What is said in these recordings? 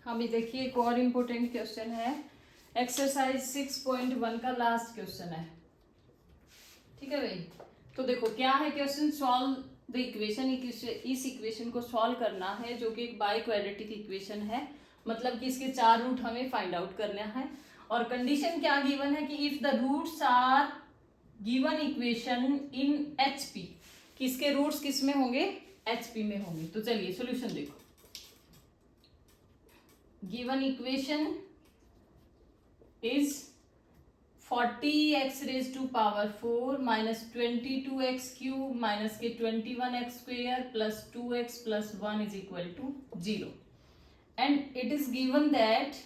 अभी देखिए एक और इम्पोर्टेंट क्वेश्चन है, एक्सरसाइज 6.1 का लास्ट क्वेश्चन है। ठीक है भाई, तो देखो क्या है क्वेश्चन, सॉल्व द इक्वेशन। इस इक्वेशन को सॉल्व करना है जो कि एक बाई क्वाड्रेटिक इक्वेशन है, मतलब कि इसके 4 रूट हमें फाइंड आउट करना है। और कंडीशन क्या गिवन है कि if the roots are given equation in HP, किसके रूट्स किस में होंगे, एचपी में होंगे। तो चलिए सॉल्यूशन देखो, given equation is 40x raise to power 4 minus 22x cube minus के 21x square plus 2x plus 1 is equal to 0 and it is given that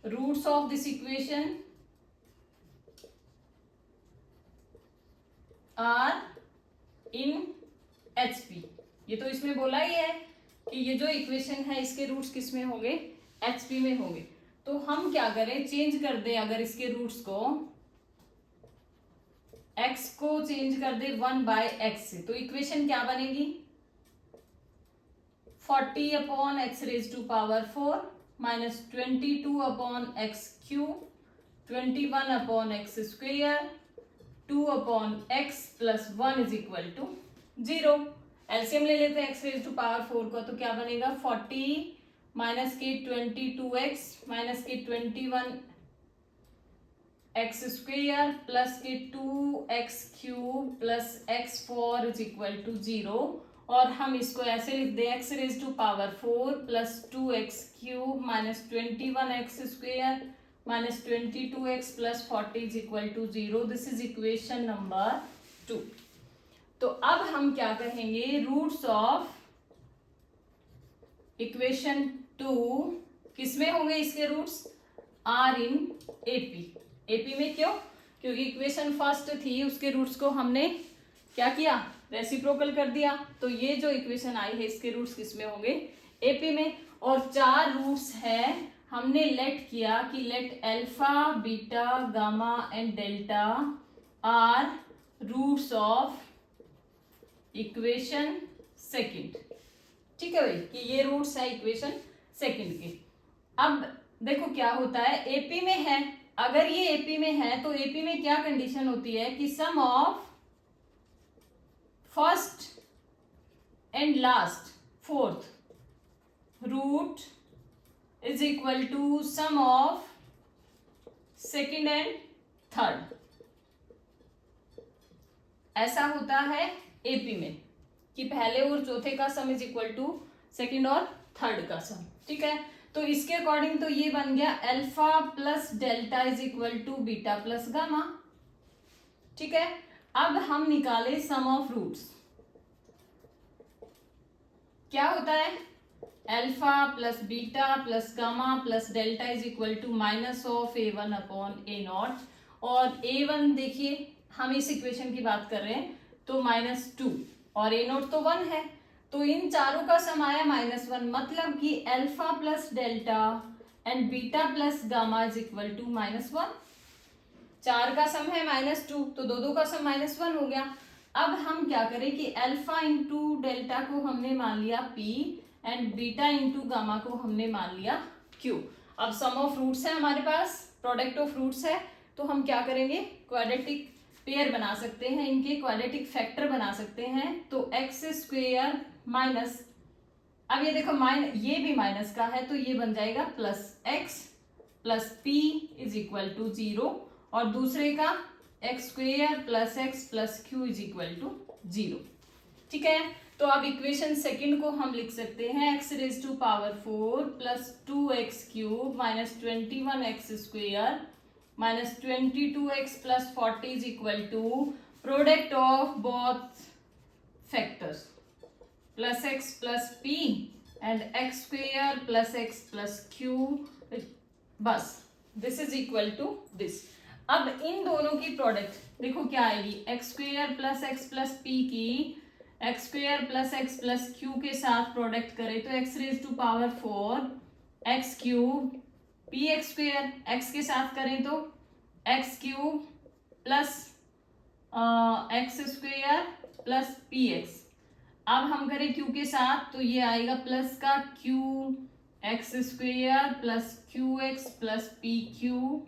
roots of this equation are in HP. ये तो इसमें बोला ही है कि ये जो equation है इसके रूट्स किस में होंगे, एचपी में होंगे। तो हम क्या करें, चेंज कर दें अगर इसके रूट्स को, x को चेंज कर दे 1/x से, तो इक्वेशन क्या बनेगी, 40 upon x raise to power 4 minus 22 upon x cube 21 upon x square 2 upon x plus 1 is equal to 0। LCM ले लेते हैं एक्स रेज टू पावर 4 का, तो क्या बनेगा 40 माइनस के 22x माइनस के 21 एक्स स्क्वेयर प्लस के 2x cube plus x4 is equal to 0। और हम इसको ऐसे लिख दे X raise to power 4 plus 2x cube minus 21x square minus 22x plus 40 is equal to 0। This is equation number 2। तो अब हम क्या कहेंगे, रूट्स ऑफ इक्वेशन 2 किसमें होंगे, इसके roots are in AP. AP में क्यों, क्योंकि इक्वेशन फर्स्ट थी उसके रूट्स को हमने क्या किया, रेसिप्रोकल कर दिया। तो ये जो इक्वेशन आई है इसके रूट्स किसमें होंगे, एपी में। और 4 रूट्स है, हमने लेट किया कि let alpha beta gamma and delta are roots of equation second. ठीक है भाई, कि ये रूट्स है इक्वेशन सेकंड के। अब देखो क्या होता है, एपी में है, अगर ये एपी में है तो एपी में क्या कंडीशन होती है कि sum of first and last fourth root is equal to sum of second and third. ऐसा होता है एपी में कि पहले और चौथे का sum is equal to second और थर्ड का सम। ठीक है, तो इसके अकॉर्डिंग तो ये बन गया alpha plus delta is equal to beta plus gamma. ठीक है, अब हम निकाले सम ऑफ रूट्स। क्या होता है, alpha plus beta plus gamma plus delta is equal to minus of a1 upon a0। और a1 देखिए हम इस इक्वेशन की बात कर रहे हैं तो -2 और a0 तो 1 है, तो इन चारों का सम आया -1, मतलब कि alpha plus delta and beta plus gamma is equal to -1। 4 का सम है -2, तो दो का सम -1 हो गया। अब हम क्या करें कि अल्फा इंटू डेल्टा को हमने मान लिया p and beta into gamma को हमने मान लिया q। अब सम ऑफ रूट्स है हमारे पास, प्रोडक्ट ऑफ रूट्स है, तो हम क्या करेंगे, क्वाड्रेटिक पेयर बना सकते हैं, इनके क्वाड्रेटिक फैक्टर बना सकते हैं। तो एक्स स्क्वेयर माइनस, अब ये देखो ये भी माइनस का है तो ये बन जाएगा plus x plus p is equal to 0, और दूसरे का x square plus x plus q is equal to 0। ठीक है, तो अब इक्वेशन सेकंड को हम लिख सकते हैं X raise to power 4 plus 2x cube minus 21x square minus 22x plus 40 is equal to product of both factors plus x plus p and X square plus x plus Q, बस this is equal to this. अब इन दोनों की product देखो क्या आएगी, X square plus x plus P की X square plus x plus Q के साथ प्रोडक्ट करें तो x raise to power 4 x cube p x square, x के साथ करें तो x cube plus x square plus p x. अब हम करें क्यू के साथ, तो ये आएगा प्लस का q x square plus q x plus p q,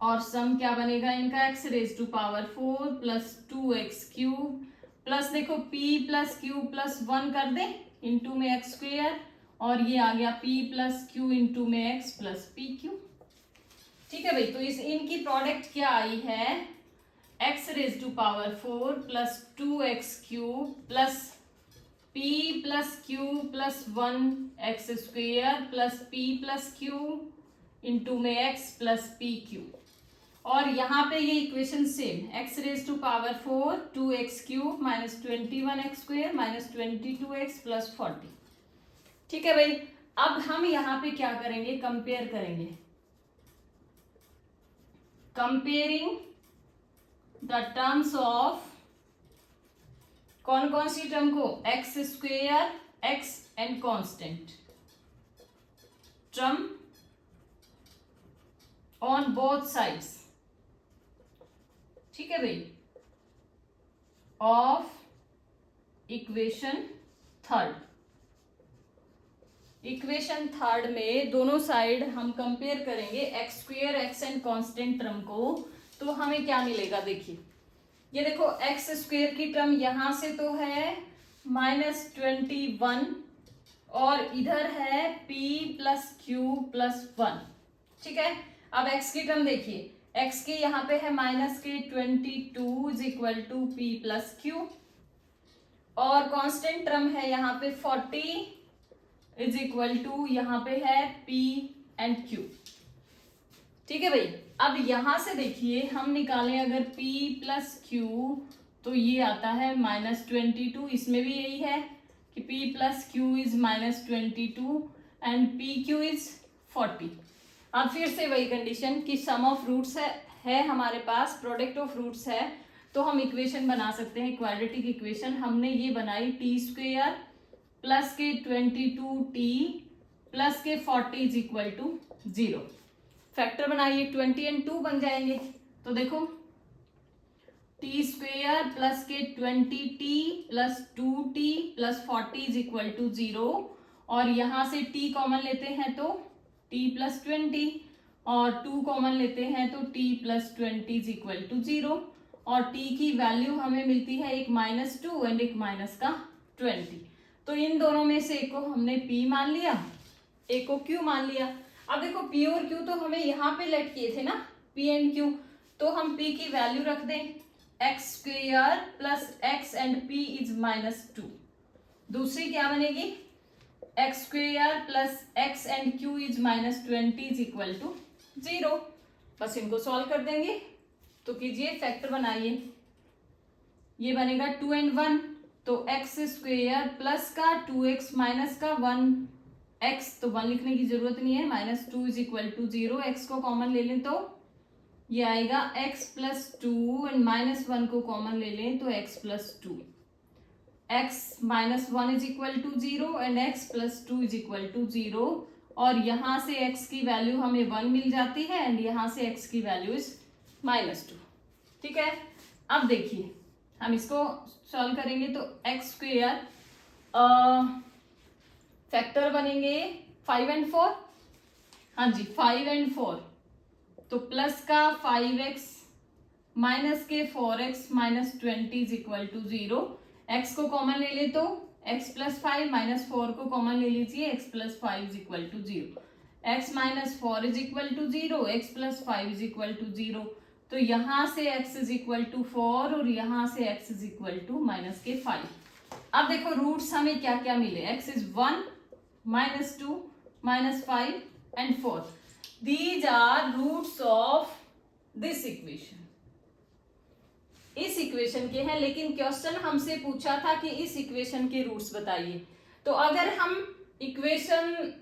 और सम क्या बनेगा इनका, x raise to power 4 plus 2x cube plus देखो p प्लस क्यू प्लस 1 कर दे इंटू में एक्स स्क्वेयर, और ये आ गया p प्लस क्यू इंटू में x प्लस पी क्यू। ठीक है भाई, तो इस इनकी प्रोडक्ट क्या आई है, x raise to power 4 plus 2x cube plus p plus q plus 1x square plus p plus q into में x प्लस पी क्यू। और यहाँ पे ये equation same, x raise to power 4 2x cube minus 21x square minus 22x plus 40। ठीक है भाई, अब हम यहाँ पे क्या करेंगे, कंपेयर करेंगे, कंपेयरिंग द टर्म्स ऑफ, कौन कौन सी टर्म को, x square x and constant term on both sides. ठीक है भाई, of equation third, equation third में दोनों साइड हम कंपेयर करेंगे x square x and constant term को, तो हमें क्या मिलेगा, देखिए ये देखो एक्स स्क्वेयर की टर्म यहां से तो है -21 और इधर है p प्लस क्यू प्लस 1। ठीक है, अब x की टर्म देखिए, x की यहाँ पे है -22 is equal to p plus q, और कांस्टेंट टर्म है यहाँ पे 40 इज इक्वल टू यहाँ पे है p एंड q। ठीक है भाई, अब यहां से देखिए हम निकालें अगर p प्लस क्यू, तो ये आता है -22, इसमें भी यही है कि p plus q is -22 and P Q is 40। अब फिर से वही कंडीशन कि सम ऑफ रूट्स है हमारे पास, प्रोडक्ट ऑफ रूट्स है, तो हम इक्वेशन बना सकते हैं, क्वाड्रेटिक इक्वेशन। हमने ये बनाई टी स्क्वेयर प्लस के 22t प्लस के 40 इज इक्वल टू 0। फैक्टर बनाइए, 20 एंड 2 बन जाएंगे, तो देखो टी स्क्वेयर प्लस के 20t plus 2t plus 40 is equal to 0, और यहां से t कॉमन लेते हैं तो t प्लस 20, और 2 कॉमन लेते हैं तो t plus 20 is equal to 0, और t की वैल्यू हमें मिलती है एक -2 एंड एक माइनस का 20। तो इन दोनों में से एक को हमने p मान लिया, एक को q मान लिया। अब देखो p और q तो हमें यहाँ पे लेट किए थे ना, p एंड q, तो हम p की वैल्यू रख दें x square plus x and p is -2। दूसरी क्या बनेगी, x square plus x and q is -20 is equal to 0। बस इनको सॉल्व कर देंगे, तो कीजिए फैक्टर बनाइए, ये बनेगा 2 एंड 1, तो एक्स स्क्वेयर प्लस का 2x माइनस का 1x, तो 1 लिखने की जरूरत नहीं है, -2 इज इक्वल टू 0। एक्स को कॉमन ले लें तो ये आएगा x प्लस 2 एंड -1 को कॉमन ले लें तो x plus 2, x -1 is equal to 0 and x plus 2 is equal to 0, और यहां से x की वैल्यू हमें 1 मिल जाती है एंड यहां से x की वैल्यू इज -2। ठीक है, अब देखिए हम इसको सॉल्व करेंगे, तो एक्स स्क्वेयर फैक्टर बनेंगे 5 एंड 4, हाँ जी 5 एंड 4, तो प्लस का 5x माइनस के 4x minus 20 is equal to 0। x को कॉमन ले ले तो x प्लस 5 माइनस 4 को कॉमन ले लीजिए, x plus 5 is equal to 0, x minus 4 is equal to 0, x plus 5 is equal to 0। तो यहां से x इज इक्वल टू 4 और यहां से x is equal to minus के 5। अब देखो रूट्स हमें क्या क्या मिले, x is 1 -2 -5 and 4, these are roots of this equation. इस इक्वेशन के हैं, लेकिन क्वेश्चन हमसे पूछा था कि इस इक्वेशन के रूट्स बताइए। तो अगर हम इक्वेशन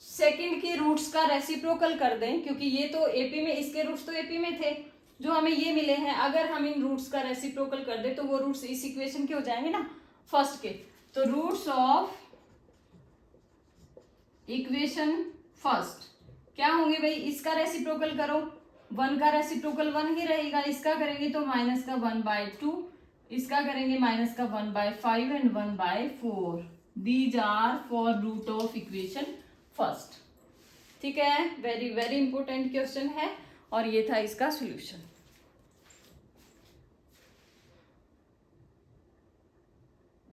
सेकंड के रूट्स का रेसिप्रोकल कर दें, क्योंकि ये तो एपी में, इसके रूट्स तो एपी में थे जो हमें ये मिले हैं, अगर हम इन रूट्स का रेसिप्रोकल कर दें तो वो रूट्स इस इक्वेशन के हो जाएंगे ना फर्स्ट के। तो रूट्स ऑफ इक्वेशन फर्स्ट क्या होंगे भाई, इसका रेसिप्रोकल करो, 1 का रेसिप्रोकल 1 ही रहेगा, इसका करेंगे तो -1/2 इसका करेंगे माइनस का 1/5 and 1/4। These are for root of equation first. ठीक है, वेरी वेरी इंपॉर्टेंट क्वेश्चन है और ये था इसका सोल्यूशन।